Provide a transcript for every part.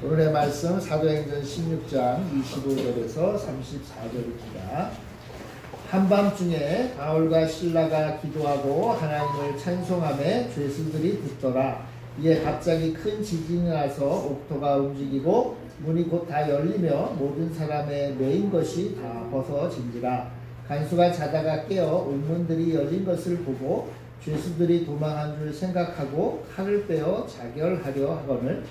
오늘의 말씀 사도행전 16장 25절에서 34절입니다. 한밤중에 바울과 실라가 기도하고 하나님을 찬송하며 죄수들이 듣더라. 이에 갑자기 큰 지진이 나서 옥토가 움직이고 문이 곧 다 열리며 모든 사람의 매인 것이 다 벗어진지라. 간수가 자다가 깨어 옥문들이 열린 것을 보고 죄수들이 도망한 줄 생각하고 칼을 빼어 자결하려 하거늘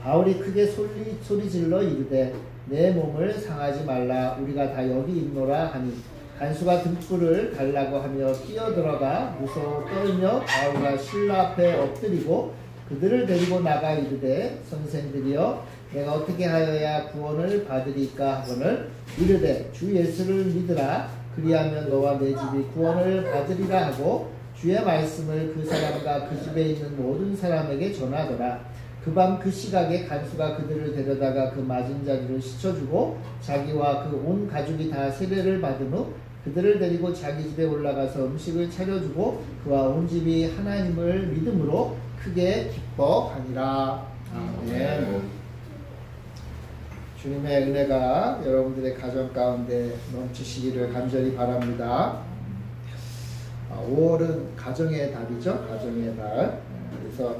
바울이 크게 소리질러 이르되 내 몸을 상하지 말라. 우리가 다 여기 있노라 하니 간수가 등불을 달라고 하며 뛰어들어가 무서워 떨며 바울과 실라 앞에 엎드리고 그들을 데리고 나가 이르되 선생들이여 내가 어떻게 하여야 구원을 받으리까 하거늘 이르되 주 예수를 믿으라. 그리하면 너와 내 집이 구원을 받으리라 하고 주의 말씀을 그 사람과 그 집에 있는 모든 사람에게 전하더라. 그 밤 그 시각에 간수가 그들을 데려다가 그 맞은 자리를 씻어주고 자기와 그 온 가족이 다 세례를 받은 후 그들을 데리고 자기 집에 올라가서 음식을 차려주고 그와 온 집이 하나님을 믿음으로 크게 기뻐하니라. 아멘. 주님의 은혜가 여러분들의 가정 가운데 넘치시기를 간절히 바랍니다. 5월은 가정의 달이죠. 가정의 달. 그래서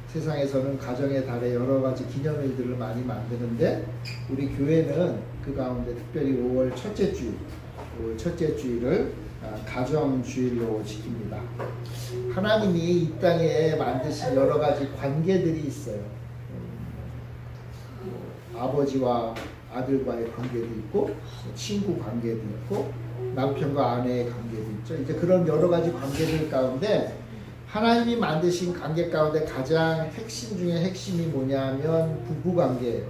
세상에서는 가정의 달에 여러 가지 기념일들을 많이 만드는데 우리 교회는 그 가운데 특별히 5월 첫째 주일, 5월 첫째 주일을 가정주일로 지킵니다. 하나님이 이 땅에 만드신 여러 가지 관계들이 있어요. 아버지와 아들과의 관계도 있고 친구 관계도 있고 남편과 아내의 관계도 있죠. 이제 그런 여러 가지 관계들 가운데 하나님이 만드신 관계 가운데 가장 핵심 중에 핵심이 뭐냐면 부부관계예요.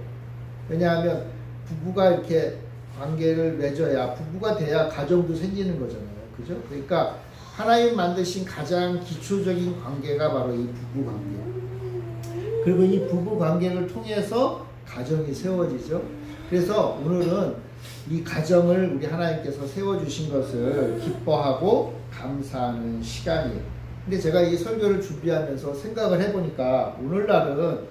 왜냐하면 부부가 이렇게 관계를 맺어야 부부가 돼야 가정도 생기는 거잖아요. 그죠? 그러니까 하나님이 만드신 가장 기초적인 관계가 바로 이 부부관계. 그리고 이 부부관계를 통해서 가정이 세워지죠. 그래서 오늘은 이 가정을 우리 하나님께서 세워주신 것을 기뻐하고 감사하는 시간이에요. 근데 제가 이 설교를 준비하면서 생각을 해보니까 오늘날은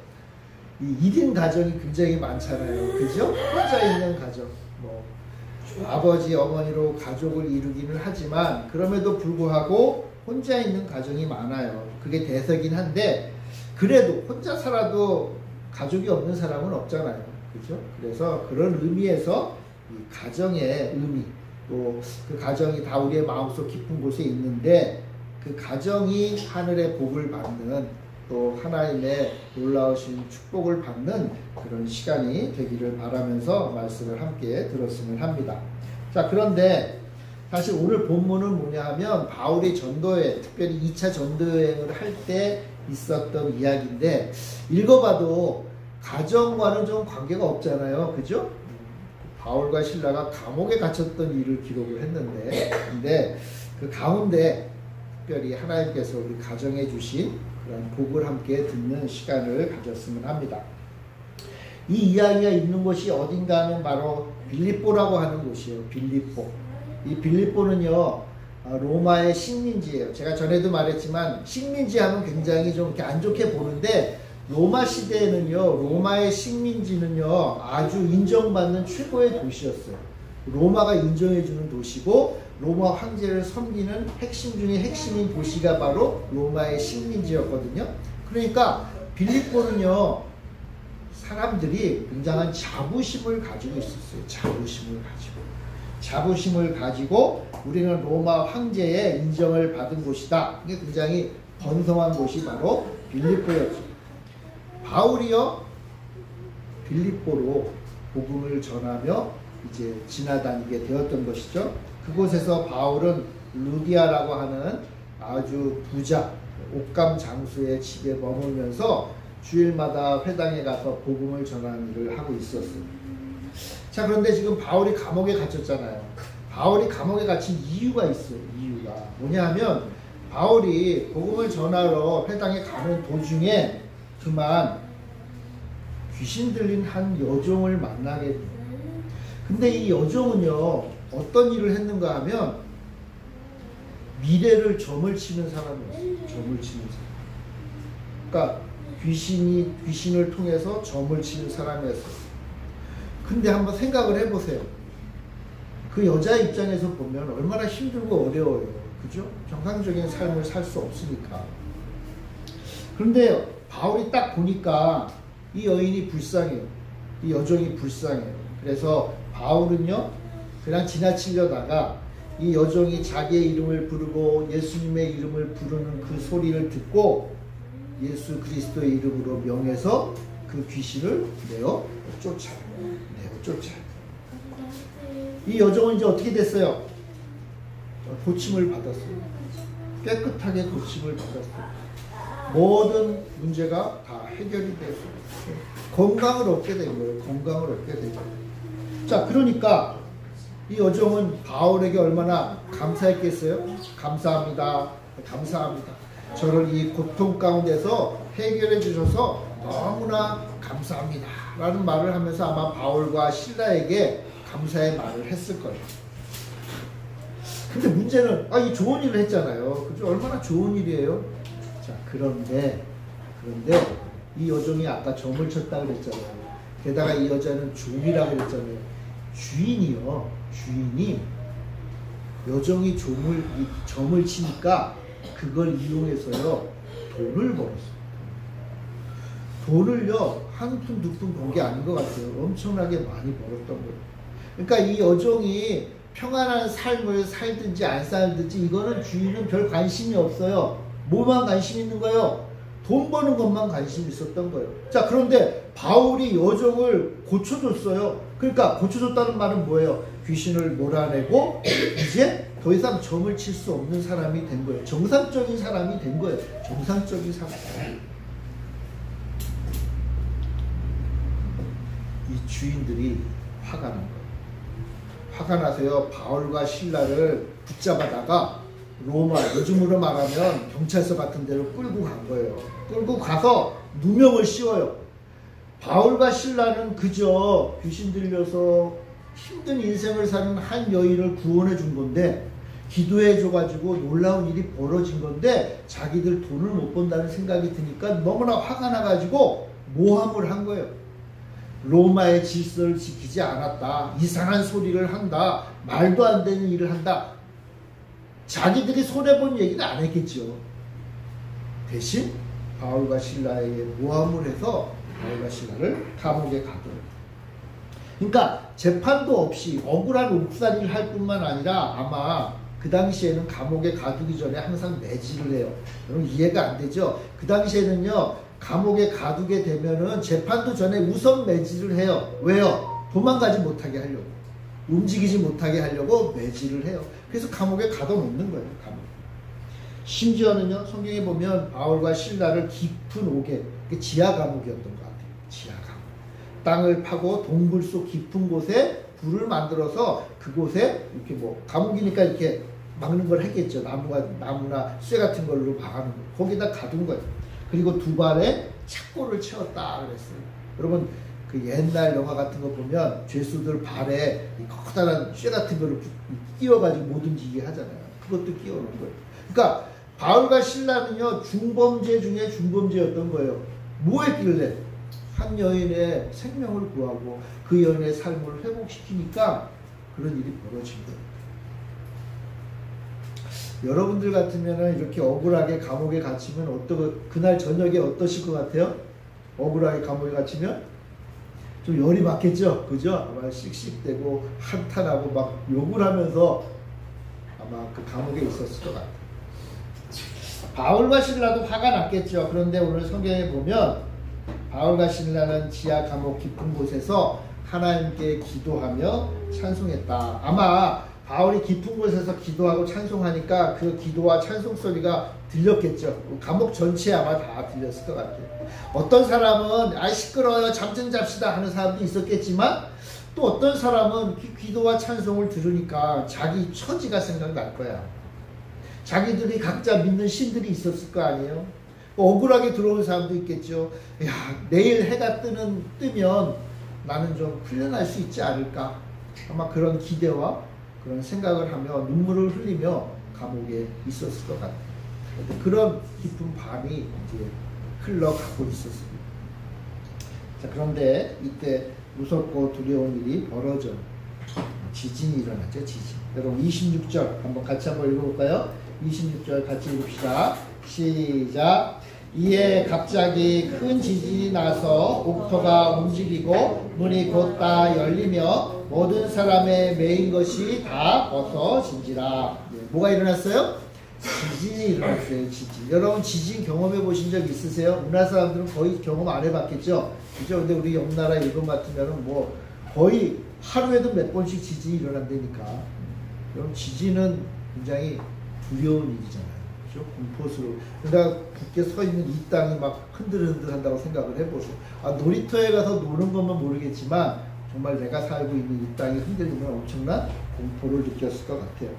이 1인 가정이 굉장히 많잖아요. 그죠? 혼자 있는 가정. 뭐 아버지, 어머니로 가족을 이루기는 하지만 그럼에도 불구하고 혼자 있는 가정이 많아요. 그게 대세긴 한데 그래도 혼자 살아도 가족이 없는 사람은 없잖아요. 그죠? 그래서 그런 의미에서 이 가정의 의미, 또 그 가정이 다 우리의 마음속 깊은 곳에 있는데 그 가정이 하늘의 복을 받는 또 하나님의 놀라우신 축복을 받는 그런 시간이 되기를 바라면서 말씀을 함께 들었으면 합니다. 자, 그런데 사실 오늘 본문은 뭐냐 하면 바울이 전도여행, 특별히 2차 전도여행을 할 때 있었던 이야기인데 읽어봐도 가정과는 좀 관계가 없잖아요. 그죠? 바울과 실라가 감옥에 갇혔던 일을 기록을 했는데 근데 그 가운데 특별히 하나님께서 우리 가정에 주신 그런 복을 함께 듣는 시간을 가졌으면 합니다. 이 이야기가 있는 곳이 어딘가 하면 바로 빌립보라고 하는 곳이에요. 빌립보. 이 빌립보는요 로마의 식민지예요. 제가 전에도 말했지만 식민지 하면 굉장히 좀 이렇게 안 좋게 보는데 로마 시대에는요 로마의 식민지는요 아주 인정받는 최고의 도시였어요. 로마가 인정해주는 도시고 로마 황제를 섬기는 핵심 중에 핵심인 도시가 바로 로마의 식민지였거든요. 그러니까 빌립보는요 사람들이 굉장한 자부심을 가지고 있었어요. 자부심을 가지고 우리는 로마 황제의 인정을 받은 곳이다. 이게 굉장히 번성한 곳이 바로 빌립보였죠. 바울이요 빌립보로 복음을 전하며 이제 지나다니게 되었던 것이죠. 그곳에서 바울은 루디아라고 하는 아주 부자 옥감 장수의 집에 머물면서 주일마다 회당에 가서 복음을 전하는 일을 하고 있었어요. 자, 그런데 지금 바울이 감옥에 갇혔잖아요. 바울이 감옥에 갇힌 이유가 있어요. 이유가 뭐냐 하면 바울이 복음을 전하러 회당에 가는 도중에 그만 귀신 들린 한 여종을 만나게 돼요. 근데 이 여종은요 어떤 일을 했는가 하면 미래를 점을 치는 사람이었어요. 점을 치는 사람. 그러니까 귀신을 통해서 점을 치는 사람이었어요. 근데 한번 생각을 해보세요. 그 여자 입장에서 보면 얼마나 힘들고 어려워요. 그죠? 정상적인 삶을 살 수 없으니까. 그런데 바울이 딱 보니까 이 여인이 불쌍해요. 이 여종이 불쌍해요. 그래서 바울은요, 그냥 지나치려다가 이 여종이 자기의 이름을 부르고 예수님의 이름을 부르는 그 소리를 듣고 예수 그리스도의 이름으로 명해서 그 귀신을 내어 쫓아요. 이 여종은 이제 어떻게 됐어요? 고침을 받았어요. 깨끗하게 고침을 받았어요. 모든 문제가 다 해결이 됐어요. 건강을 얻게 된 거예요. 건강을 얻게 된 거예요. 자, 그러니까 이 여종은 바울에게 얼마나 감사했겠어요? 감사합니다. 감사합니다. 저를 이 고통 가운데서 해결해 주셔서 너무나 감사합니다. 라는 말을 하면서 아마 바울과 실라에게 감사의 말을 했을 거예요. 근데 문제는, 이 좋은 일을 했잖아요. 그죠? 얼마나 좋은 일이에요? 자, 그런데 이 여종이 아까 점을 쳤다 그랬잖아요. 게다가 이 여자는 종이라고 그랬잖아요. 주인이 여종이 점을 치니까 그걸 이용해서요, 돈을 벌었어요. 돈을요, 한 푼, 두 푼 번 게 아닌 것 같아요. 엄청나게 많이 벌었던 거예요. 그러니까 이 여종이 평안한 삶을 살든지 안 살든지 이거는 주인은 별 관심이 없어요. 뭐만 관심 있는 거예요? 돈 버는 것만 관심이 있었던 거예요. 자, 그런데 바울이 여종을 고쳐줬어요. 그러니까 고쳐줬다는 말은 뭐예요? 귀신을 몰아내고 이제 더 이상 점을 칠 수 없는 사람이 된 거예요. 정상적인 사람이 된 거예요. 정상적인 사람. 이 주인들이 화가 난 거예요. 화가 나서요, 바울과 실라를 붙잡아다가 로마, 요즘으로 말하면 경찰서 같은 데로 끌고 간 거예요. 끌고 가서 누명을 씌워요. 바울과 실라는 그저 귀신 들려서 힘든 인생을 사는 한 여인을 구원해 준 건데, 기도해 줘가지고 놀라운 일이 벌어진 건데 자기들 돈을 못 번다는 생각이 드니까 너무나 화가 나가지고 모함을 한 거예요. 로마의 질서를 지키지 않았다. 이상한 소리를 한다. 말도 안 되는 일을 한다. 자기들이 손해본 얘기는 안 했겠죠. 대신 바울과 실라에게 모함을 해서 바울과 실라를 감옥에 가둬요. 그러니까 재판도 없이 억울한 옥살이를 할 뿐만 아니라 아마 그 당시에는 감옥에 가두기 전에 항상 매질을 해요. 여러분 이해가 안 되죠? 그 당시에는요, 감옥에 가두게 되면은 재판도 전에 우선 매질을 해요. 왜요? 도망가지 못하게 하려고. 움직이지 못하게 하려고 매질을 해요. 그래서 감옥에 가둬놓는 거예요. 감옥. 심지어는요, 성경에 보면 바울과 실라를 깊은 옥에, 지하 감옥이었던 것 같아요. 지하 감옥. 땅을 파고 동굴 속 깊은 곳에 불을 만들어서 그곳에 이렇게 뭐 감옥이니까 이렇게 막는 걸 했겠죠. 나무나 쇠 같은 걸로 막아놓은 거. 거기다 가둔 거예요. 그리고 두 발에 착고를 채웠다 그랬어요. 여러분 그 옛날 영화 같은 거 보면 죄수들 발에 커다란 쇠 같은 거를 끼워가지고 못 움직이게 하잖아요. 그것도 끼워놓은 거예요. 그러니까 바울과 실라는요, 중범죄 중에 중범죄였던 거예요. 뭐 했길래? 한 여인의 생명을 구하고 그 여인의 삶을 회복시키니까 그런 일이 벌어진 거예요. 여러분들 같으면 이렇게 억울하게 감옥에 갇히면 그날 저녁에 어떠실 것 같아요? 억울하게 감옥에 갇히면 좀 열이 받겠죠? 그죠? 아마 씩씩대고 한탄하고 막 욕을 하면서 아마 그 감옥에 있었을 것 같아요. 바울과 실라도 화가 났겠죠. 그런데 오늘 성경에 보면 바울과 실라는 지하 감옥 깊은 곳에서 하나님께 기도하며 찬송했다. 아마 바울이 깊은 곳에서 기도하고 찬송하니까 그 기도와 찬송 소리가 들렸겠죠. 감옥 전체에 아마 다 들렸을 것 같아요. 어떤 사람은 시끄러워요, 잠 좀 잡시다 하는 사람도 있었겠지만, 또 어떤 사람은 기도와 찬송을 들으니까 자기 처지가 생각날 거야. 자기들이 각자 믿는 신들이 있었을 거 아니에요. 억울하게 들어온 사람도 있겠죠. 야, 내일 해가 뜨면 나는 좀 풀려날 수 있지 않을까. 아마 그런 기대와 그런 생각을 하며 눈물을 흘리며 감옥에 있었을 것 같아요. 그런 깊은 밤이 이제 흘러가고 있었습니다. 자, 그런데 이때 무섭고 두려운 일이 벌어져 지진이 일어나죠. 지진. 여러분 26절 한번 같이 한번 읽어볼까요? 26절 같이 읽읍시다. 시작. 이에 갑자기 큰 지진이 나서 옥토가 움직이고 문이 곧 다 열리며 모든 사람의 매인 것이 다 벗어진지라. 네, 뭐가 일어났어요? 지진이 일어났어요. 지진. 여러분 지진 경험해 보신 적 있으세요? 우리나라 사람들은 거의 경험 안 해봤겠죠? 그죠? 근데 우리 옆나라 일본 같으면은 뭐 거의 하루에도 몇 번씩 지진이 일어난다니까. 여러분 지진은 굉장히 두려운 일이잖아요. 그죠? 공포스러워. 내가 굳게 서 있는 이 땅이 막 흔들흔들 한다고 생각을 해보세요. 아, 놀이터에 가서 노는 것만 모르겠지만 정말 내가 살고 있는 이 땅이 흔들리면 엄청난 공포를 느꼈을 것 같아요.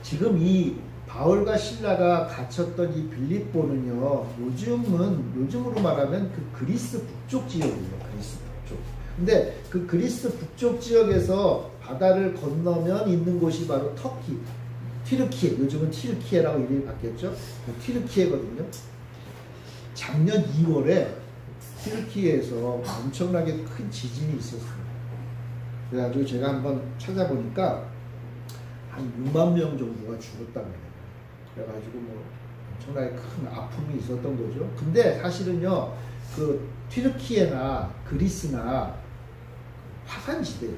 지금 이 바울과 실라가 갇혔던 이 빌립보는요, 요즘으로 말하면 그 그리스 북쪽 지역이에요. 그리스 북쪽. 근데 그 그리스 북쪽 지역에서 바다를 건너면 있는 곳이 바로 터키, 튀르키예, 요즘은 튀르키예라고 이름이 바뀌었죠. 튀르키예거든요. 작년 2월에 튀르키예에서 엄청나게 큰 지진이 있었어요. 그래가지고 제가 한번 찾아보니까 한 6만 명 정도가 죽었다고 해요. 그래가지고 뭐 엄청나게 큰 아픔이 있었던 거죠. 근데 사실은요, 그 튀르키예나 그리스나 화산지대예요.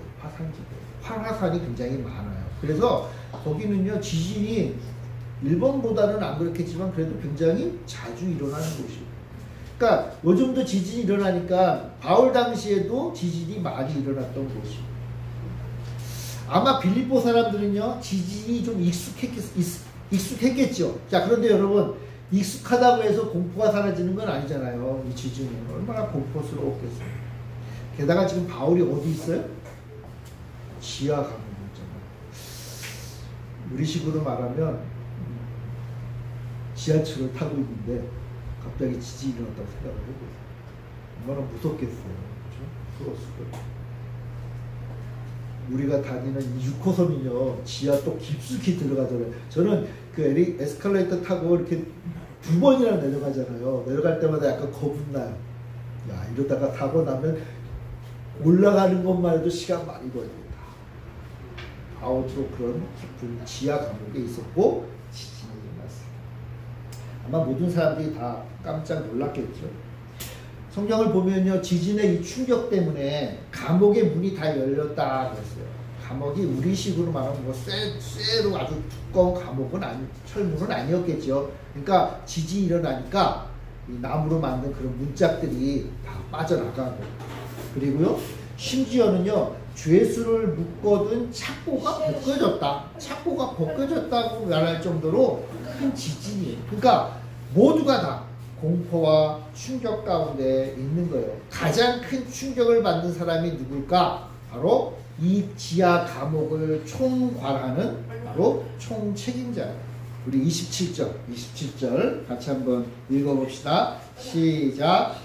활화산이 굉장히 많아요. 그래서 거기는요, 지진이 일본보다는 안 그렇겠지만 그래도 굉장히 자주 일어나는 곳이에요. 그러니까 요즘도 지진이 일어나니까 바울 당시에도 지진이 많이 일어났던 곳이에요. 아마 빌립보 사람들은요, 지진이 좀 익숙했겠죠. 자, 그런데 여러분, 익숙하다고 해서 공포가 사라지는 건 아니잖아요. 이 지진은 얼마나 공포스러웠겠어요. 게다가 지금 바울이 어디 있어요? 지하 감옥에 있잖아요. 우리식으로 말하면 지하철을 타고 있는데 갑자기 지진이 일어났다고 생각을 해보세요. 얼마나 무섭겠어요. 그렇죠? 무서웠을 거예요. 우리가 다니는 이 6호선은요, 지하 또 깊숙이 들어가잖아요. 저는 그 에스컬레이터 타고 이렇게 2번이나 내려가잖아요. 내려갈 때마다 약간 겁은 나요. 야, 이러다가 타고 나면 올라가는 것만 해도 시간 많이 걸립니다. 바울도 그런 깊은 지하 감옥에 있었고 지진이 일어났어요. 아마 모든 사람들이 다 깜짝 놀랐겠죠. 성경을 보면요, 지진의 이 충격 때문에 감옥의 문이 다 열렸다 그랬어요. 감옥이 우리식으로 말하면 뭐 쇠로 아주 두꺼운 감옥은 철문은 아니었겠죠. 그러니까 지진이 일어나니까 이 나무로 만든 그런 문짝들이 다 빠져나가고, 그리고요, 심지어는요, 죄수를 묶어둔 착고가 벗겨졌다. 착고가 벗겨졌다고 말할 정도로 큰 지진이에요. 그러니까 모두가 다 공포와 충격 가운데 있는 거예요. 가장 큰 충격을 받는 사람이 누굴까? 바로 이 지하 감옥을 총괄하는 바로 총책임자예요. 우리 27절 같이 한번 읽어봅시다. 시작.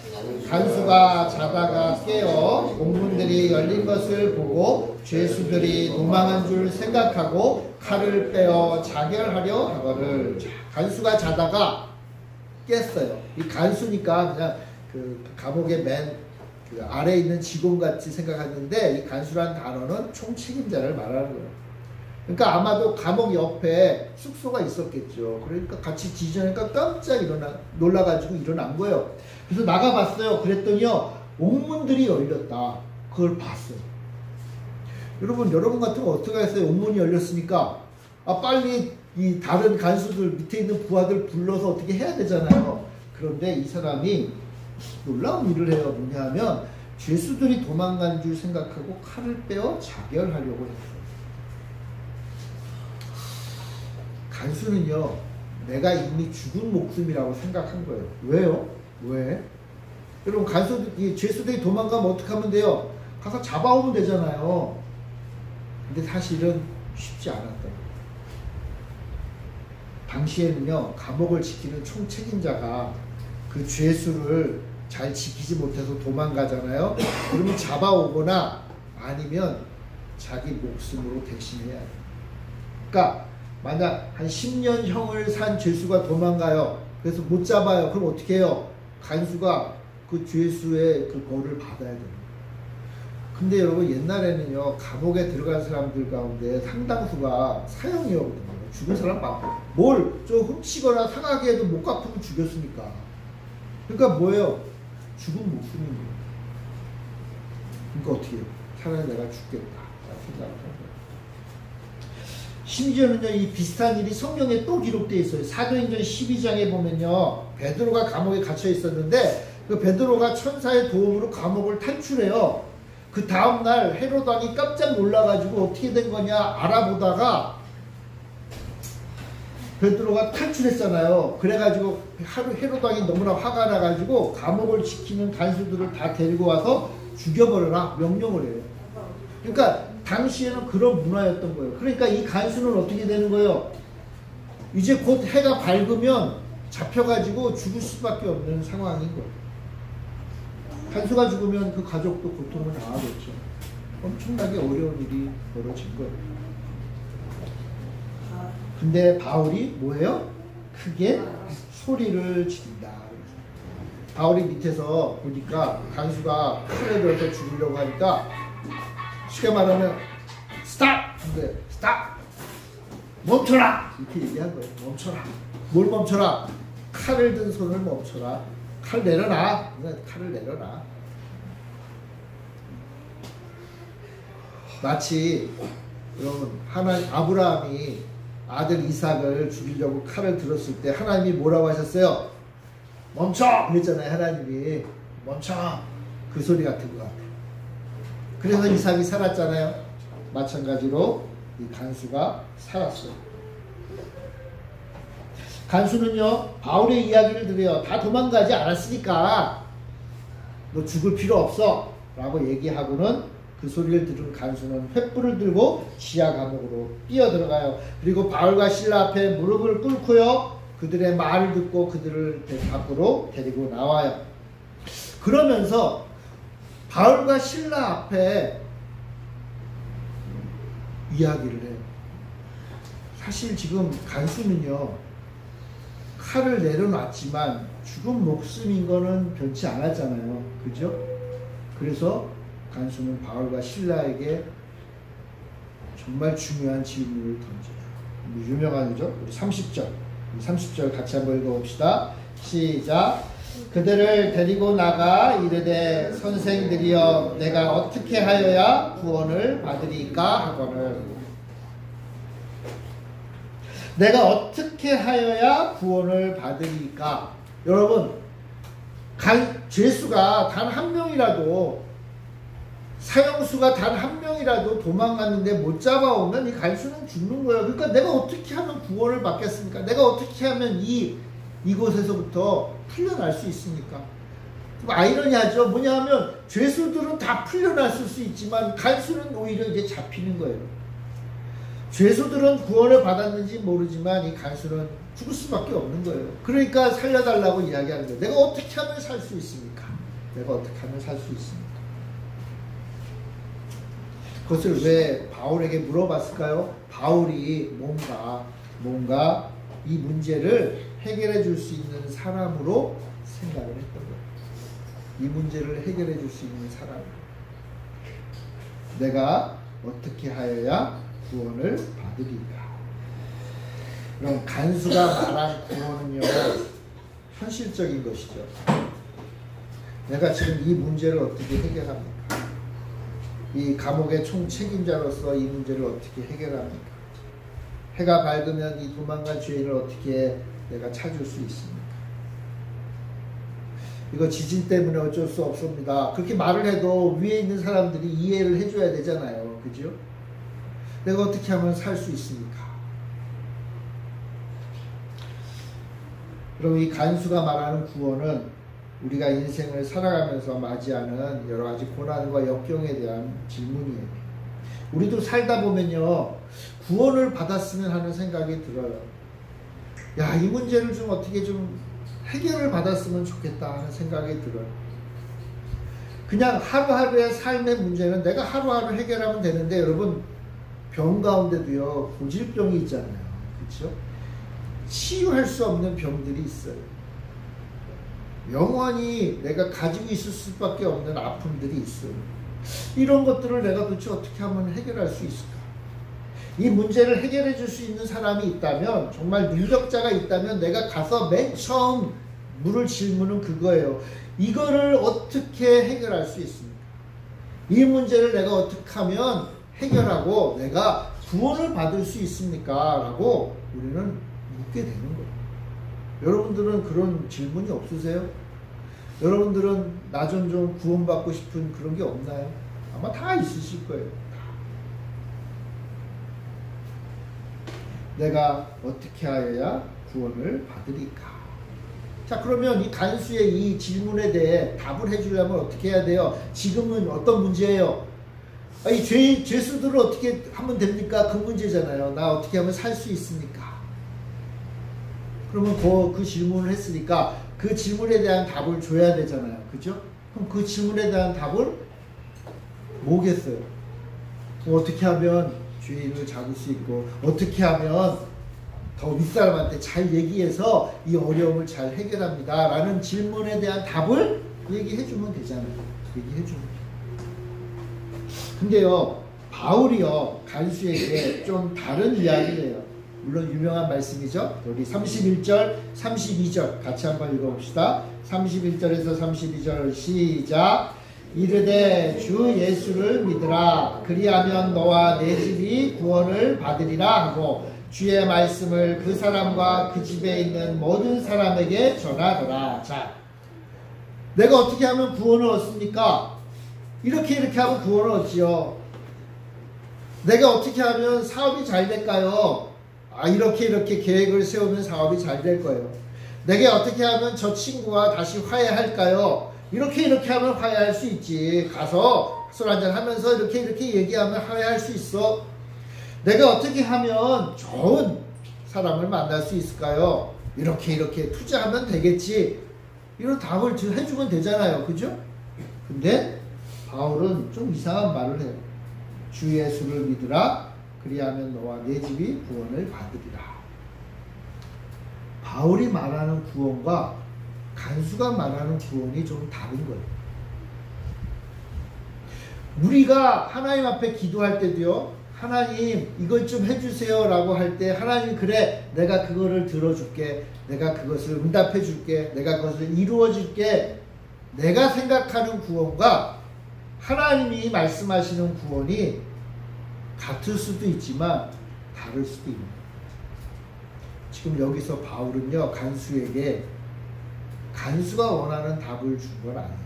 간수가 자다가 깨어 옥문들이 열린 것을 보고 죄수들이 도망한 줄 생각하고 칼을 빼어 자결하려 하거늘. 간수가 자다가 깼어요. 이 간수니까 그냥 그 감옥의 그 아래에 있는 직원같이 생각하는데, 이 간수란 단어는 총책임자를 말하는 거예요. 그러니까 아마도 감옥 옆에 숙소가 있었겠죠. 그러니까 같이 지지하니까 깜짝 놀라가지고 일어난 거예요. 그래서 나가봤어요. 그랬더니요, 옥문들이 열렸다. 그걸 봤어요. 여러분 같으면 어떻게 했어요? 옥문이 열렸으니까 빨리 이 다른 간수들, 밑에 있는 부하들 불러서 어떻게 해야 되잖아요. 그런데 이 사람이 놀라운 일을 해요. 뭐냐 하면 죄수들이 도망간 줄 생각하고 칼을 빼어 자결하려고 했어요. 간수는요, 내가 이미 죽은 목숨이라고 생각한 거예요. 왜요? 왜? 여러분, 죄수들이 도망가면 어떻게 하면 돼요? 가서 잡아오면 되잖아요. 근데 사실은 쉽지 않았다. 당시에는요, 감옥을 지키는 총책임자가 그 죄수를 잘 지키지 못해서 도망가잖아요. 그러면 잡아오거나 아니면 자기 목숨으로 대신해야 해요. 그러니까 만약 한 10년 형을 산 죄수가 도망가요. 그래서 못 잡아요. 그럼 어떻게 해요? 간수가 그 죄수의 그 벌을 받아야 됩니다. 근데 여러분 옛날에는요, 감옥에 들어간 사람들 가운데 상당수가 사형이었거든요. 죽은 사람 막 뭘 좀 훔치거나 상하게 해도 못 갚으면 죽였으니까. 그러니까 뭐예요? 죽은 목숨인 거예요. 그러니까 어떻게 해요? 차라리 내가 죽겠다 생각을 한 거예요. 심지어는요, 이 비슷한 일이 성경에 또 기록되어 있어요. 사도행전 12장에 보면요, 베드로가 감옥에 갇혀 있었는데 그 베드로가 천사의 도움으로 감옥을 탈출해요. 그 다음날 헤롯 왕이 깜짝 놀라가지고 어떻게 된 거냐 알아보다가 베드로가 탈출했잖아요. 그래가지고 헤롯 왕이 너무나 화가 나가지고 감옥을 지키는 간수들을 다 데리고 와서 죽여버려라 명령을 해요. 그러니까 당시에는 그런 문화였던 거예요. 그러니까 이 간수는 어떻게 되는 거예요? 이제 곧 해가 밝으면 잡혀가지고 죽을 수밖에 없는 상황인 거예요. 간수가 죽으면 그 가족도 고통을 당하겠죠. 엄청나게 어려운 일이 벌어진 거예요. 근데 바울이 뭐예요? 크게 소리를 지른다. 바울이 밑에서 보니까 간수가 칼에 들어서 죽으려고 하니까 쉽게 말하면 스탑! 근데 스탑! 멈춰라! 이렇게 얘기한 거예요. 멈춰라. 뭘 멈춰라? 칼을 든 손을 멈춰라. 칼 내려놔. 칼을 내려놔. 마치 여러분 아브라함이 아들 이삭을 죽이려고 칼을 들었을 때 하나님이 뭐라고 하셨어요? 멈춰! 그랬잖아요. 하나님이 멈춰! 그 소리 같은 것 같아요. 그래서 이삭이 살았잖아요. 마찬가지로 이 간수가 살았어요. 간수는요, 바울의 이야기를 들어요. 다 도망가지 않았으니까 너 죽을 필요 없어 라고 얘기하고는 그 소리를 들은 간수는 횃불을 들고 지하 감옥으로 뛰어들어가요. 그리고 바울과 실라 앞에 무릎을 꿇고요, 그들의 말을 듣고 그들을 밖으로 데리고 나와요. 그러면서 바울과 실라 앞에 이야기를 해요. 사실 지금 간수는요, 칼을 내려놨지만 죽은 목숨인 거는 변치 않았잖아요. 그죠? 그래서 간수는 바울과 실라에게 정말 중요한 질문을 던져요. 유명한 거죠? 우리 30절 같이 한번 읽어봅시다. 시작. 그들을 데리고 나가 이르되 선생들이여 내가 어떻게 하여야 구원을 받으리까 하거늘. 내가 어떻게 하여야 구원을 받으리까? 여러분, 죄수가 단 한 명이라도, 사형수가 단 한 명이라도 도망갔는데 못 잡아오면 이 간수는 죽는 거예요. 그러니까 내가 어떻게 하면 구원을 받겠습니까? 내가 어떻게 하면 이곳에서부터 풀려날 수 있습니까? 아이러니하죠. 뭐냐 하면 죄수들은 다 풀려났을 수 있지만 간수는 오히려 이제 잡히는 거예요. 죄수들은 구원을 받았는지 모르지만 이 간수는 죽을 수밖에 없는 거예요. 그러니까 살려달라고 이야기하는 거예요. 내가 어떻게 하면 살 수 있습니까? 내가 어떻게 하면 살 수 있습니까? 그것을 왜 바울에게 물어봤을까요? 바울이 뭔가 이 문제를 해결해 줄 수 있는 사람으로 생각을 했던 거예요. 이 문제를 해결해 줄 수 있는 사람. 내가 어떻게 하여야 구원을 받으리까? 그럼 간수가 말한 구원은요, 현실적인 것이죠. 내가 지금 이 문제를 어떻게 해결합니까? 이 감옥의 총책임자로서 이 문제를 어떻게 해결합니까? 해가 밝으면 이 도망간 죄인을 어떻게 내가 찾을 수 있습니까? 이거 지진 때문에 어쩔 수 없습니다. 그렇게 말을 해도 위에 있는 사람들이 이해를 해줘야 되잖아요. 그죠? 내가 어떻게 하면 살 수 있습니까? 그럼 이 간수가 말하는 구원은 우리가 인생을 살아가면서 맞이하는 여러 가지 고난과 역경에 대한 질문이에요. 우리도 살다 보면요, 구원을 받았으면 하는 생각이 들어요. 야, 이 문제를 좀 어떻게 좀 해결을 받았으면 좋겠다 하는 생각이 들어요. 그냥 하루하루의 삶의 문제는 내가 하루하루 해결하면 되는데, 여러분, 병 가운데도요, 고질병이 있잖아요. 그렇죠? 치유할 수 없는 병들이 있어요. 영원히 내가 가지고 있을 수밖에 없는 아픔들이 있어요. 이런 것들을 내가 도대체 어떻게 하면 해결할 수 있을까? 이 문제를 해결해 줄 수 있는 사람이 있다면, 정말 능력자가 있다면 내가 가서 맨 처음 물을 질문은 그거예요. 이거를 어떻게 해결할 수 있습니까? 이 문제를 내가 어떻게 하면 해결하고 내가 구원을 받을 수 있습니까? 라고 우리는 묻게 되는 거예요. 여러분들은 그런 질문이 없으세요? 여러분들은 나 좀 구원받고 싶은 그런 게 없나요? 아마 다 있으실 거예요. 내가 어떻게 하여야 구원을 받으리까? 자, 그러면 이 간수의 이 질문에 대해 답을 해주려면 어떻게 해야 돼요? 지금은 어떤 문제예요? 이 죄수들을 어떻게 하면 됩니까? 그 문제잖아요. 나 어떻게 하면 살 수 있습니까? 그러면 그 질문을 했으니까 그 질문에 대한 답을 줘야 되잖아요. 그죠? 그럼 그 질문에 대한 답을 뭐겠어요? 어떻게 하면 죄인을 잡을 수 있고, 어떻게 하면 더 윗사람한테 잘 얘기해서 이 어려움을 잘 해결합니다 라는 질문에 대한 답을 얘기해 주면 되잖아요. 얘기해 주면. 근데요, 바울이요, 간수에게 좀 다른 이야기를 해요. 물론 유명한 말씀이죠. 우리 31절, 32절 같이 한번 읽어봅시다. 31절에서 32절 시작. 이르되 주 예수를 믿으라. 그리하면 너와 내 집이 구원을 받으리라 하고 주의 말씀을 그 사람과 그 집에 있는 모든 사람에게 전하더라. 자, 내가 어떻게 하면 구원을 얻습니까? 이렇게 하면 구원을 얻지요. 내가 어떻게 하면 사업이 잘 될까요? 이렇게 계획을 세우면 사업이 잘 될 거예요. 내가 어떻게 하면 저 친구와 다시 화해할까요? 이렇게 하면 화해할 수 있지. 가서 술 한잔 하면서 이렇게 얘기하면 화해할 수 있어. 내가 어떻게 하면 좋은 사람을 만날 수 있을까요? 이렇게 투자하면 되겠지. 이런 답을 해주면 되잖아요. 그죠? 근데 바울은 좀 이상한 말을 해요. 주 예수를 믿으라. 그리하면 너와 내 집이 구원을 받으리라. 바울이 말하는 구원과 간수가 말하는 구원이 좀 다른 거예요. 우리가 하나님 앞에 기도할 때도요, 하나님 이것 좀 해주세요 라고 할 때 하나님 그래 내가 그거를 들어줄게, 내가 그것을 응답해 줄게, 내가 그것을 이루어 줄게, 내가 생각하는 구원과 하나님이 말씀하시는 구원이 같을 수도 있지만 다를 수도 있는 거예요. 지금 여기서 바울은요, 간수에게 간수가 원하는 답을 준 건 아니에요.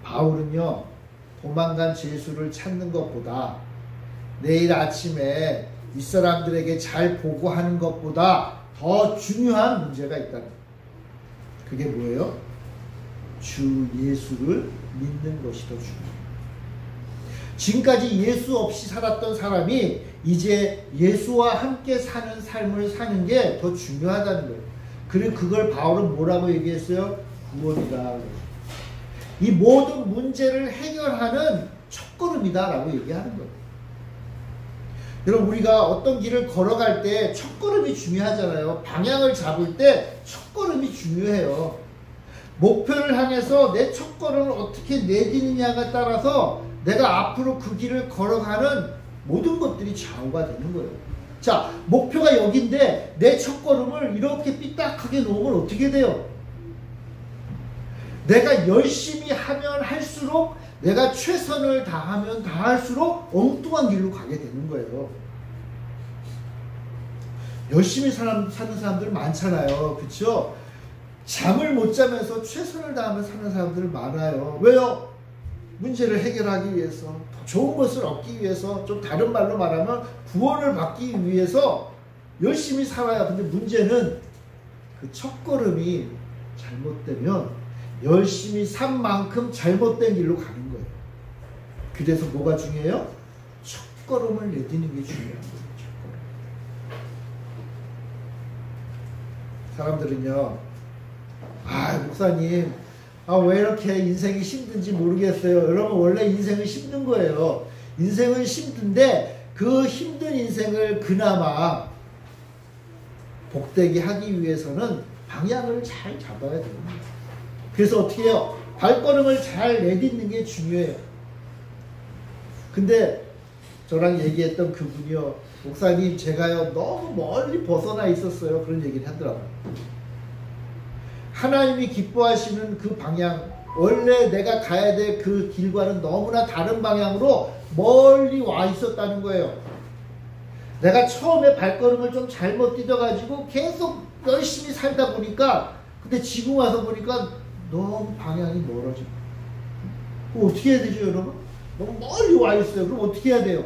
바울은요, 도망간 죄수를 찾는 것보다 내일 아침에 윗사람들에게 잘 보고하는 것보다 더 중요한 문제가 있다는 거예요. 그게 뭐예요? 주 예수를 믿는 것이 더 중요해요. 지금까지 예수 없이 살았던 사람이 이제 예수와 함께 사는 삶을 사는 게 더 중요하다는 거예요. 그리고 그걸 바울은 뭐라고 얘기했어요? 구원이다. 이 모든 문제를 해결하는 첫걸음이다 라고 얘기하는 거예요. 여러분, 우리가 어떤 길을 걸어갈 때 첫걸음이 중요하잖아요. 방향을 잡을 때 첫걸음이 중요해요. 목표를 향해서 내 첫걸음을 어떻게 내디느냐에 따라서 내가 앞으로 그 길을 걸어가는 모든 것들이 좌우가 되는 거예요. 자, 목표가 여긴데 내 첫걸음을 이렇게 삐딱하게 놓으면 어떻게 돼요? 내가 열심히 하면 할수록, 내가 최선을 다하면 다할수록 엉뚱한 길로 가게 되는 거예요. 열심히 사는 사람들 많잖아요. 그렇죠? 잠을 못 자면서 최선을 다하며 사는 사람들 많아요. 왜요? 문제를 해결하기 위해서, 더 좋은 것을 얻기 위해서, 좀 다른 말로 말하면 구원을 받기 위해서 열심히 살아요. 근데 문제는 그 첫걸음이 잘못되면 열심히 산 만큼 잘못된 길로 가는 거예요. 그래서 뭐가 중요해요? 첫걸음을 내디는 게 중요한 거예요. 사람들은요, 목사님, 왜 이렇게 인생이 힘든지 모르겠어요. 여러분, 원래 인생은 힘든 거예요. 인생은 힘든데 그 힘든 인생을 그나마 복되게 하기 위해서는 방향을 잘 잡아야 됩니다. 그래서 어떻게 해요? 발걸음을 잘 내딛는 게 중요해요. 근데 저랑 얘기했던 그분이요, 목사님 제가요 너무 멀리 벗어나 있었어요. 그런 얘기를 하더라고요. 하나님이 기뻐하시는 그 방향, 원래 내가 가야 될 그 길과는 너무나 다른 방향으로 멀리 와 있었다는 거예요. 내가 처음에 발걸음을 좀 잘못 디뎌가지고 계속 열심히 살다 보니까, 근데 지금 와서 보니까 너무 방향이 멀어지고. 그럼 어떻게 해야 되죠, 여러분? 너무 멀리 와 있어요. 그럼 어떻게 해야 돼요?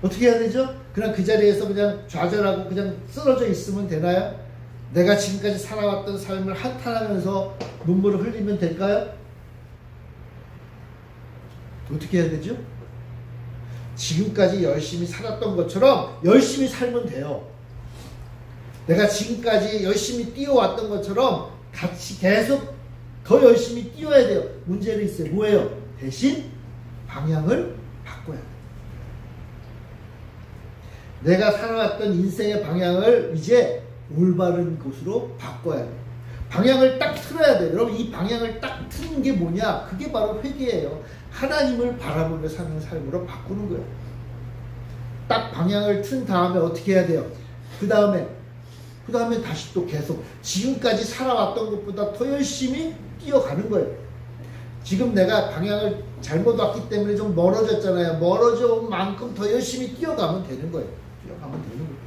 어떻게 해야 되죠? 그냥 그 자리에서 그냥 좌절하고 그냥 쓰러져 있으면 되나요? 내가 지금까지 살아왔던 삶을 한탄하면서 눈물을 흘리면 될까요? 어떻게 해야 되죠? 지금까지 열심히 살았던 것처럼 열심히 살면 돼요. 내가 지금까지 열심히 뛰어왔던 것처럼 같이 계속 더 열심히 뛰어야 돼요. 문제는 있어요. 뭐예요? 대신 방향을 바꿔야 돼요. 내가 살아왔던 인생의 방향을 이제 올바른 곳으로 바꿔야 돼요. 방향을 딱 틀어야 돼요. 여러분, 이 방향을 딱 트는 게 뭐냐? 그게 바로 회개예요. 하나님을 바라보며 사는 삶으로 바꾸는 거예요. 딱 방향을 튼 다음에 어떻게 해야 돼요? 그 다음에 다시 또 계속 지금까지 살아왔던 것보다 더 열심히 뛰어가는 거예요. 지금 내가 방향을 잘못 왔기 때문에 좀 멀어졌잖아요. 멀어져 온 만큼 더 열심히 뛰어가면 되는 거예요. 뛰어가면 되는 거예요.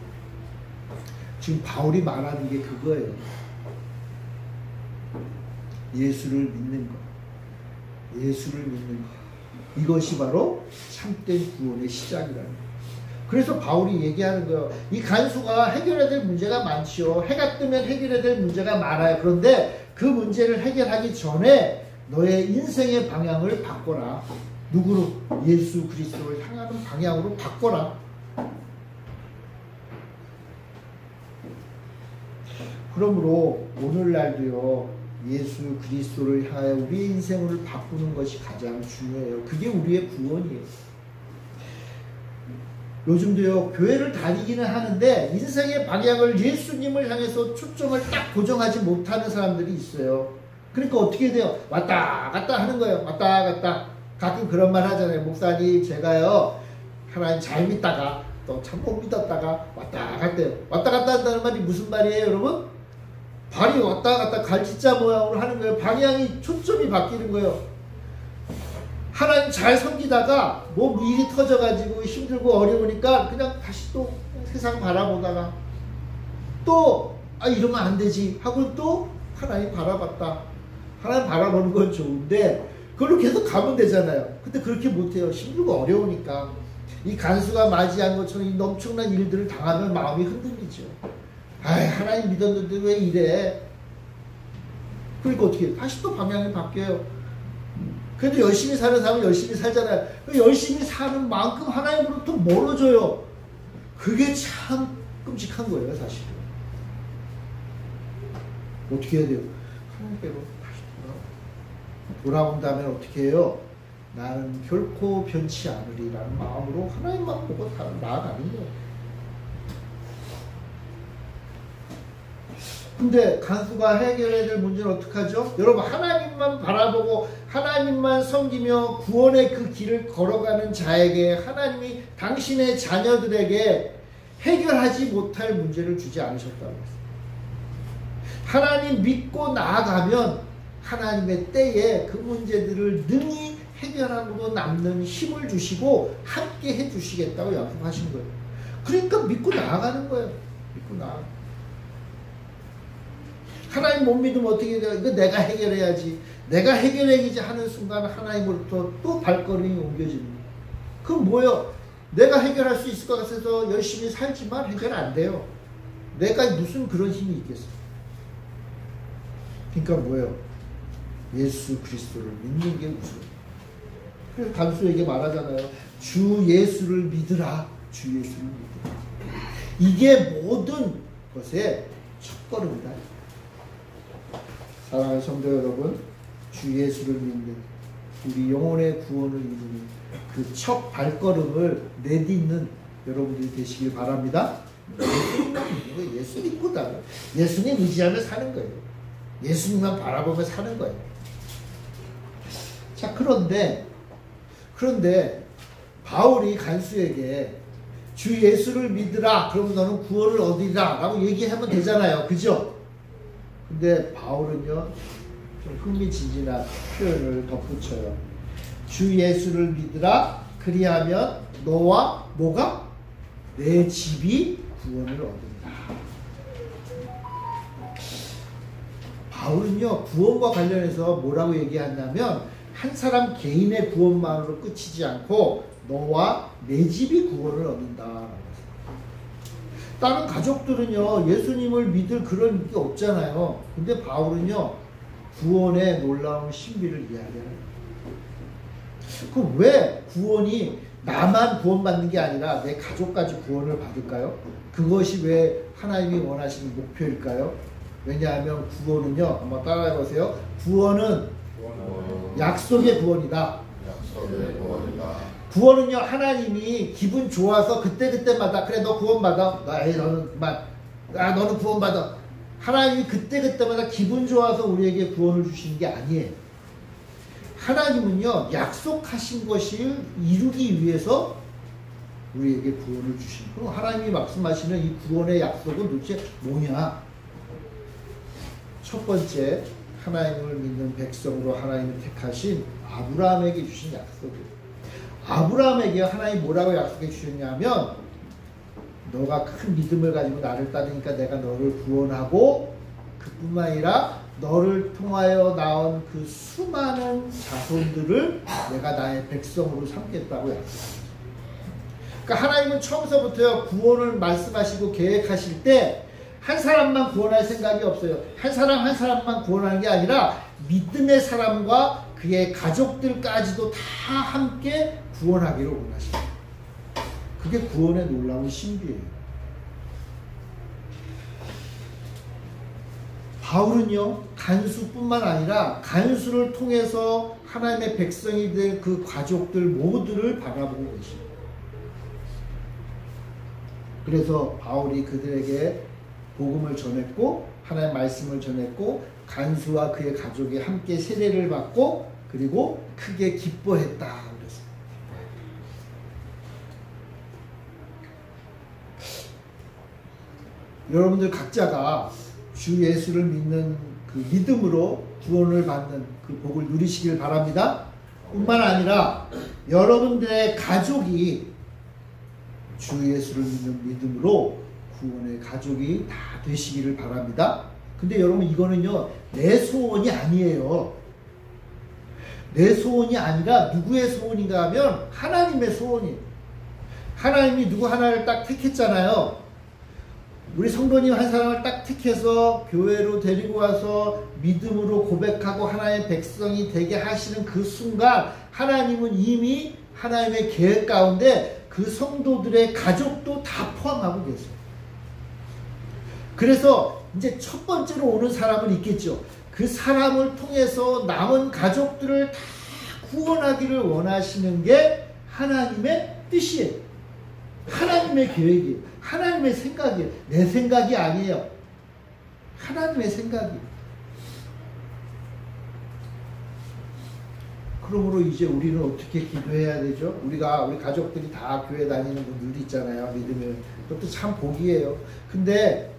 지금 바울이 말하는 게 그거예요. 예수를 믿는 것. 예수를 믿는 것. 이것이 바로 참된 구원의 시작이라는 거예요. 그래서 바울이 얘기하는 거예요. 이 간수가 해결해야 될 문제가 많지요. 해가 뜨면 해결해야 될 문제가 많아요. 그런데 그 문제를 해결하기 전에 너의 인생의 방향을 바꿔라. 누구로? 예수 그리스도를 향하는 방향으로 바꿔라. 그러므로 오늘날도요, 예수 그리스도를 향하여 우리의 인생을 바꾸는 것이 가장 중요해요. 그게 우리의 구원이에요. 요즘도요, 교회를 다니기는 하는데 인생의 방향을 예수님을 향해서 초점을 딱 고정하지 못하는 사람들이 있어요. 그러니까 어떻게 돼요? 왔다 갔다 하는 거예요. 왔다 갔다. 가끔 그런 말 하잖아요. 목사님, 제가요 하나님 잘 믿다가 또 참 못 믿었다가 왔다 갔대요. 왔다 갔다 한다는 말이 무슨 말이에요, 여러분? 발이 왔다 갔다 갈치자 모양으로 하는 거예요. 방향이, 초점이 바뀌는 거예요. 하나님 잘 섬기다가 뭐 일이 터져가지고 힘들고 어려우니까 그냥 다시 또 세상 바라보다가 또 이러면 안 되지 하고 또 하나님 바라봤다. 하나님 바라보는 건 좋은데 그걸로 계속 가면 되잖아요. 근데 그렇게 못해요. 힘들고 어려우니까. 이 간수가 맞이한 것처럼 이 엄청난 일들을 당하면 마음이 흔들리죠. 하나님 믿었는데 왜 이래? 그러니까 어떻게 해요? 다시 또 방향이 바뀌어요. 그래도 열심히 사는 사람은 열심히 살잖아요. 열심히 사는 만큼 하나님으로부터 멀어져요. 그게 참 끔찍한 거예요, 사실. 어떻게 해야 돼요? 하나님께로 다시 돌아온다면 어떻게 해요? 나는 결코 변치 않으리라는 마음으로 하나님만 보고 나아가는 거예요. 근데 간수가 해결해야 될 문제는 어떡하죠? 여러분, 하나님만 바라보고 하나님만 섬기며 구원의 그 길을 걸어가는 자에게 하나님이 당신의 자녀들에게 해결하지 못할 문제를 주지 않으셨다고 했어요. 하나님 믿고 나아가면 하나님의 때에 그 문제들을 능히 해결함으로 남는 힘을 주시고 함께 해주시겠다고 약속하신 거예요. 그러니까 믿고 나아가는 거예요. 믿고 나아가는. 하나님 못 믿으면 어떻게 돼요? 이거 내가 해결해야지. 내가 해결해야지 하는 순간 하나님으로부터 또 발걸음이 옮겨집니다. 그럼 뭐예요? 내가 해결할 수 있을 것 같아서 열심히 살지만 해결 안 돼요. 내가 무슨 그런 힘이 있겠어? 그러니까 뭐예요? 예수 그리스도를 믿는 게 우선. 그래서 간수에게 말하잖아요. 주 예수를 믿으라. 주 예수를 믿으라. 이게 모든 것의 첫걸음이다. 사랑하는 성도 여러분, 주 예수를 믿는, 우리 영혼의 구원을 이루는 그 첫 발걸음을 내딛는 여러분들이 되시길 바랍니다. 예수 믿고 다 예수님 의지하며 사는 거예요. 예수님만 바라보며 사는 거예요. 자, 그런데 바울이 간수에게 주 예수를 믿으라, 그러면 너는 구원을 얻으리라 라고 얘기하면 되잖아요. 그죠? 근데 바울은요, 좀 흥미진진한 표현을 덧붙여요. 주 예수를 믿으라, 그리하면 너와 뭐가? 내 집이 구원을 얻는다. 바울은요, 구원과 관련해서 뭐라고 얘기한다면 한 사람 개인의 구원만으로 끝이지 않고 너와 내 집이 구원을 얻는다. 다른 가족들은요, 예수님을 믿을 그런 게 없잖아요. 근데 바울은요, 구원의 놀라운 신비를 이야기해요. 그럼 왜 구원이 나만 구원받는 게 아니라 내 가족까지 구원을 받을까요? 그것이 왜 하나님이 원하시는 목표일까요? 왜냐하면 구원은요, 한번 따라해보세요. 구원은 약속의 구원이다. 구원은요, 하나님이 기분 좋아서 그때마다 그래 너 구원받아. 너는 구원받아. 하나님이 그때마다 기분 좋아서 우리에게 구원을 주시는 게 아니에요. 하나님은요, 약속하신 것을 이루기 위해서 우리에게 구원을 주시는 거예요. 하나님이 말씀하시는 이 구원의 약속은 도대체 뭐냐? 첫 번째, 하나님을 믿는 백성으로 하나님을 택하신 아브라함에게 주신 약속이에요. 아브라함에게 하나님이 뭐라고 약속해 주셨냐면, 너가 큰 믿음을 가지고 나를 따르니까 내가 너를 구원하고, 그뿐만 아니라 너를 통하여 나온 그 수많은 자손들을 내가 나의 백성으로 삼겠다고 약속합니다. 그러니까 하나님은 처음서부터 구원을 말씀하시고 계획하실 때 한 사람만 구원할 생각이 없어요. 한 사람만 구원하는 게 아니라 믿음의 사람과 그의 가족들까지도 다 함께 구원하기를 원하십니다. 그게 구원의 놀라운 신비예요. 바울은요, 간수뿐만 아니라 간수를 통해서 하나님의 백성이 된 그 가족들 모두를 바라보고 계십니다. 그래서 바울이 그들에게 복음을 전했고 하나님의 말씀을 전했고 간수와 그의 가족이 함께 세례를 받고 그리고 크게 기뻐했다 그랬습니다. 여러분들 각자가 주 예수를 믿는 그 믿음으로 구원을 받는 그 복을 누리시길 바랍니다. 뿐만 아니라 여러분들의 가족이 주 예수를 믿는 믿음으로 구원의 가족이 다 되시기를 바랍니다. 근데 여러분, 이거는요, 내 소원이 아니에요. 내 소원이 아니라 누구의 소원인가 하면 하나님의 소원이에요. 하나님이 누구 하나를 딱 택했잖아요. 우리 성도님 한 사람을 딱 택해서 교회로 데리고 와서 믿음으로 고백하고 하나님의 백성이 되게 하시는 그 순간 하나님은 이미 하나님의 계획 가운데 그 성도들의 가족도 다 포함하고 계세요. 그래서 이제 첫 번째로 오는 사람은 있겠죠. 그 사람을 통해서 남은 가족들을 다 구원하기를 원하시는 게 하나님의 뜻이에요. 하나님의 계획이에요. 하나님의 생각이에요. 내 생각이 아니에요. 하나님의 생각이에요. 그러므로 이제 우리는 어떻게 기도해야 되죠? 우리 가족들이 다 교회 다니는 분들도 있잖아요. 믿으면. 그것도 참 복이에요. 근데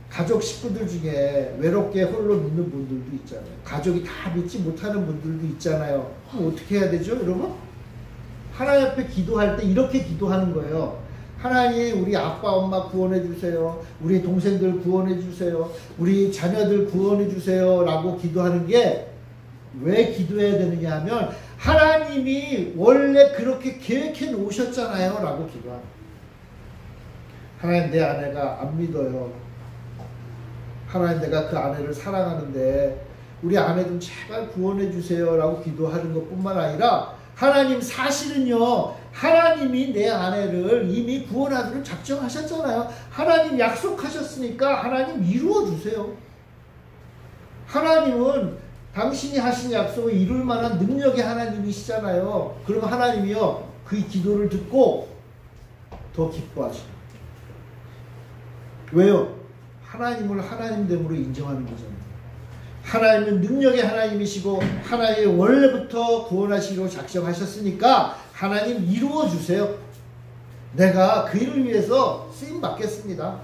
가족 식구들 중에 외롭게 홀로 믿는 분들도 있잖아요. 가족이 다 믿지 못하는 분들도 있잖아요. 그럼 어떻게 해야 되죠, 여러분? 하나님 앞에 기도할 때 이렇게 기도하는 거예요. 하나님, 우리 아빠 엄마 구원해 주세요. 우리 동생들 구원해 주세요. 우리 자녀들 구원해 주세요 라고 기도하는 게 왜 기도해야 되느냐 하면 하나님이 원래 그렇게 계획해 놓으셨잖아요 라고 기도합니다. 하나님, 내 아내가 안 믿어요. 하나님, 내가 그 아내를 사랑하는데 우리 아내 좀 제발 구원해 주세요 라고 기도하는 것뿐만 아니라 하나님, 사실은요, 하나님이 내 아내를 이미 구원하기로 작정하셨잖아요. 하나님 약속하셨으니까 하나님 이루어 주세요. 하나님은 당신이 하신 약속을 이룰 만한 능력의 하나님이시잖아요. 그럼 하나님이요, 그 기도를 듣고 더 기뻐하시고. 왜요? 하나님을 하나님됨으로 인정하는 거잖아요. 하나님은 능력의 하나님이시고 하나님이 원래부터 구원하시기로 작정하셨으니까 하나님 이루어 주세요. 내가 그 일을 위해서 쓰임 받겠습니다.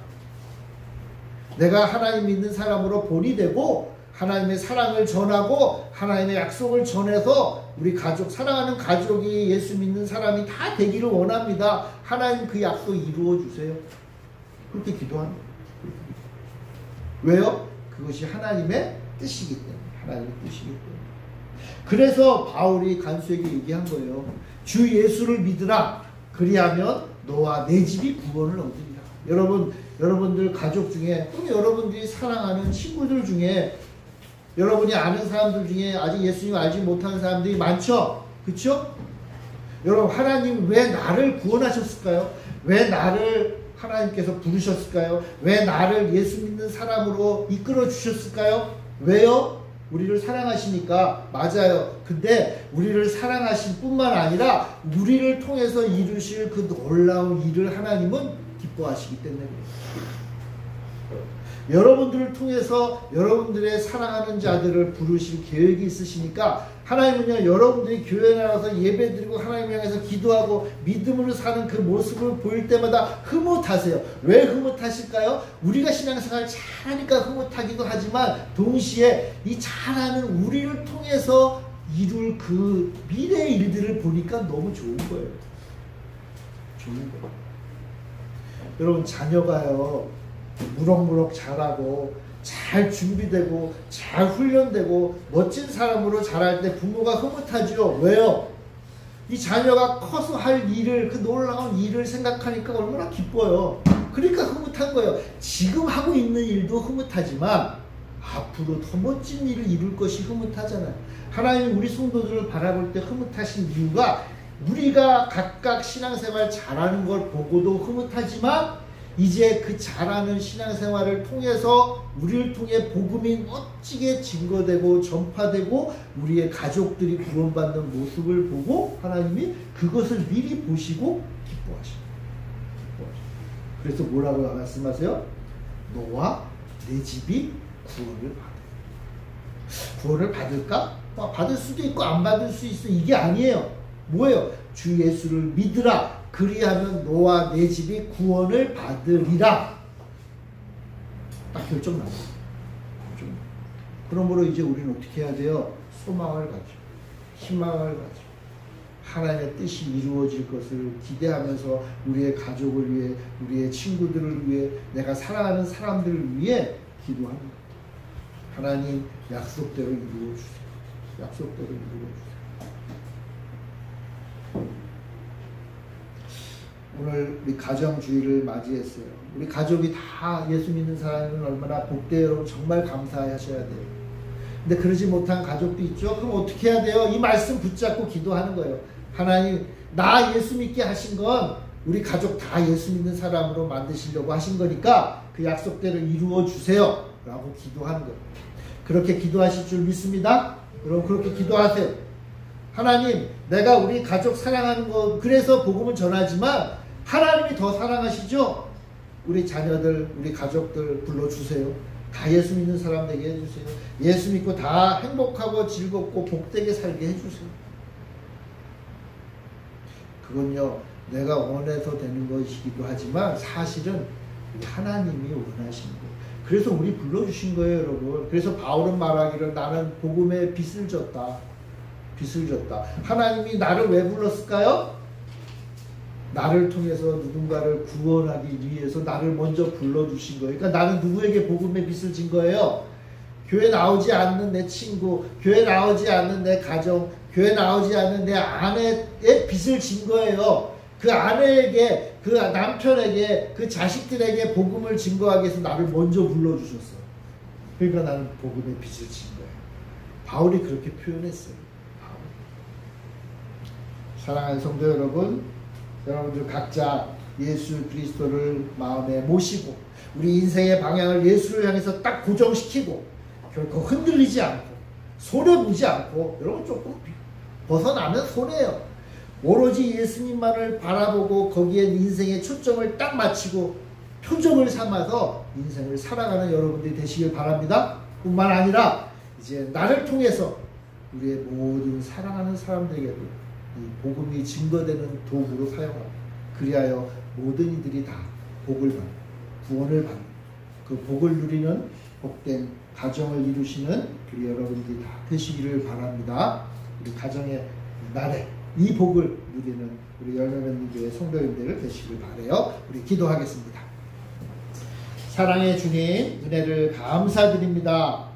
내가 하나님 믿는 사람으로 본이 되고 하나님의 사랑을 전하고 하나님의 약속을 전해서 우리 가족, 사랑하는 가족이 예수 믿는 사람이 다 되기를 원합니다. 하나님 그 약속 이루어 주세요. 그렇게 기도합니다. 왜요? 그것이 하나님의 뜻이기 때문에. 하나님의 뜻이기 때문에. 그래서 바울이 간수에게 얘기한 거예요. 주 예수를 믿으라. 그리하면 너와 내 집이 구원을 얻으리라. 여러분들 가족 중에, 또는 여러분들이 사랑하는 친구들 중에, 여러분이 아는 사람들 중에 아직 예수님을 알지 못하는 사람들이 많죠? 그쵸? 여러분, 하나님 왜 나를 구원하셨을까요? 왜 나를 하나님께서 부르셨을까요? 왜 나를 예수 믿는 사람으로 이끌어 주셨을까요? 왜요? 우리를 사랑하시니까. 맞아요. 근데 우리를 사랑하실 뿐만 아니라 우리를 통해서 이루실 그 놀라운 일을 하나님은 기뻐하시기 때문에 그래요. 여러분들을 통해서 여러분들의 사랑하는 자들을 부르실 계획이 있으시니까 하나님은요, 여러분들이 교회 나가서 예배드리고 하나님 향해서 기도하고 믿음으로 사는 그 모습을 보일 때마다 흐뭇하세요. 왜 흐뭇하실까요? 우리가 신앙생활을 잘하니까 흐뭇하기도 하지만 동시에 이 잘하는 우리를 통해서 이룰 그 미래의 일들을 보니까 너무 좋은 거예요. 좋은 거예요. 여러분, 자녀가요, 무럭무럭 자라고 잘 준비되고 잘 훈련되고 멋진 사람으로 자랄 때 부모가 흐뭇하죠. 왜요? 이 자녀가 커서 할 일을, 그 놀라운 일을 생각하니까 얼마나 기뻐요. 그러니까 흐뭇한 거예요. 지금 하고 있는 일도 흐뭇하지만 앞으로 더 멋진 일을 이룰 것이 흐뭇하잖아요. 하나님 우리 성도들을 바라볼 때 흐뭇하신 이유가 우리가 각각 신앙생활 잘하는 걸 보고도 흐뭇하지만 이제 그 잘하는 신앙생활을 통해서 우리를 통해 복음이 멋지게 증거되고 전파되고 우리의 가족들이 구원받는 모습을 보고 하나님이 그것을 미리 보시고 기뻐하십니다. 그래서 뭐라고 말씀하세요? 너와 내 집이 구원을 받아. 구원을 받을까? 받을 수도 있고 안 받을 수 있어. 이게 아니에요. 뭐예요? 주 예수를 믿으라. 그리하면 너와 내 집이 구원을 받으리라. 딱 결정 나요. 그러므로 이제 우리는 어떻게 해야 돼요? 소망을 가지고, 희망을 가지고, 하나님의 뜻이 이루어질 것을 기대하면서 우리의 가족을 위해, 우리의 친구들을 위해, 내가 사랑하는 사람들을 위해 기도합니다. 하나님 약속대로 이루어주세요. 약속대로 이루어주세요. 오늘 우리 가정주의를 맞이했어요. 우리 가족이 다 예수 믿는 사람은 얼마나 복돼요. 여러분 정말 감사하셔야 돼요. 근데 그러지 못한 가족도 있죠. 그럼 어떻게 해야 돼요? 이 말씀 붙잡고 기도하는 거예요. 하나님, 나 예수 믿게 하신 건 우리 가족 다 예수 믿는 사람으로 만드시려고 하신 거니까 그 약속대로 이루어 주세요. 라고 기도하는 거예요. 그렇게 기도하실 줄 믿습니다. 여러분 그렇게 기도하세요. 하나님, 내가 우리 가족 사랑하는 거 그래서 복음을 전하지만 하나님이 더 사랑하시죠? 우리 자녀들, 우리 가족들 불러주세요. 다 예수 믿는 사람 되게 해주세요. 예수 믿고 다 행복하고 즐겁고 복되게 살게 해주세요. 그건요, 내가 원해서 되는 것이기도 하지만 사실은 하나님이 원하시는 거예요. 그래서 우리 불러주신 거예요, 여러분. 그래서 바울은 말하기를 나는 복음에 빚을 졌다. 빚을 졌다. 하나님이 나를 왜 불렀을까요? 나를 통해서 누군가를 구원하기 위해서 나를 먼저 불러주신 거예요. 그러니까 나는 누구에게 복음의 빚을 진 거예요? 교회 나오지 않는 내 친구, 교회 나오지 않는 내 가정, 교회 나오지 않는 내 아내의 빚을 진 거예요. 그 아내에게, 그 남편에게, 그 자식들에게 복음을 증거하기 위해서 나를 먼저 불러주셨어. 그러니까 나는 복음의 빚을 진 거예요. 바울이 그렇게 표현했어요. 사랑하는 성도 여러분, 여러분들 각자 예수 그리스도를 마음에 모시고 우리 인생의 방향을 예수를 향해서 딱 고정시키고 결코 흔들리지 않고 손해보지 않고, 여러분 조금 벗어나면 손해예요. 오로지 예수님만을 바라보고 거기에 인생의 초점을 딱 맞추고 표적을 삼아서 인생을 살아가는 여러분들이 되시길 바랍니다. 뿐만 아니라 이제 나를 통해서 우리의 모든 사랑하는 사람들에게도 이 복음이 증거되는 도구로 사용하고, 그리하여 모든 이들이 다 복을 받는, 구원을 받는, 그 복을 누리는 복된 가정을 이루시는 우리 여러분들이 다 되시기를 바랍니다. 우리 가정의 날에 이 복을 누리는 우리 열매맺는 성도님들 되시길 바라요. 우리 기도하겠습니다. 사랑의 주님, 은혜를 감사드립니다.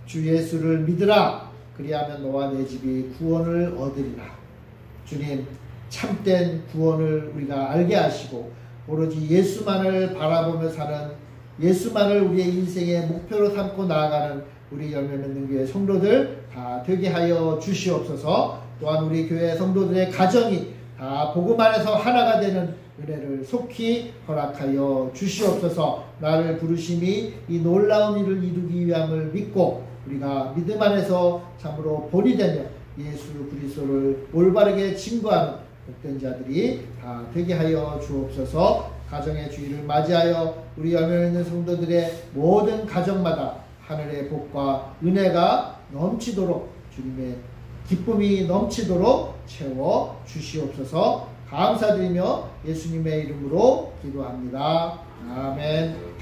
주 예수를 믿으라. 그리하면 너와 내 집이 구원을 얻으리라. 주님, 참된 구원을 우리가 알게 하시고 오로지 예수만을 바라보며 사는, 예수만을 우리의 인생의 목표로 삼고 나아가는 우리 열매맺는 교회 성도들 다 되게 하여 주시옵소서. 또한 우리 교회 성도들의 가정이 다 복음 안에서 하나가 되는 은혜를 속히 허락하여 주시옵소서. 나를 부르심이 이 놀라운 일을 이루기 위함을 믿고 우리가 믿음 안에서 참으로 본이 되며 예수 그리스도를 올바르게 증거하는 복된 자들이 다 되게 하여 주옵소서. 가정의 주일을 맞이하여 우리 열매있는 성도들의 모든 가정마다 하늘의 복과 은혜가 넘치도록, 주님의 기쁨이 넘치도록 채워 주시옵소서. 감사드리며 예수님의 이름으로 기도합니다. 아멘.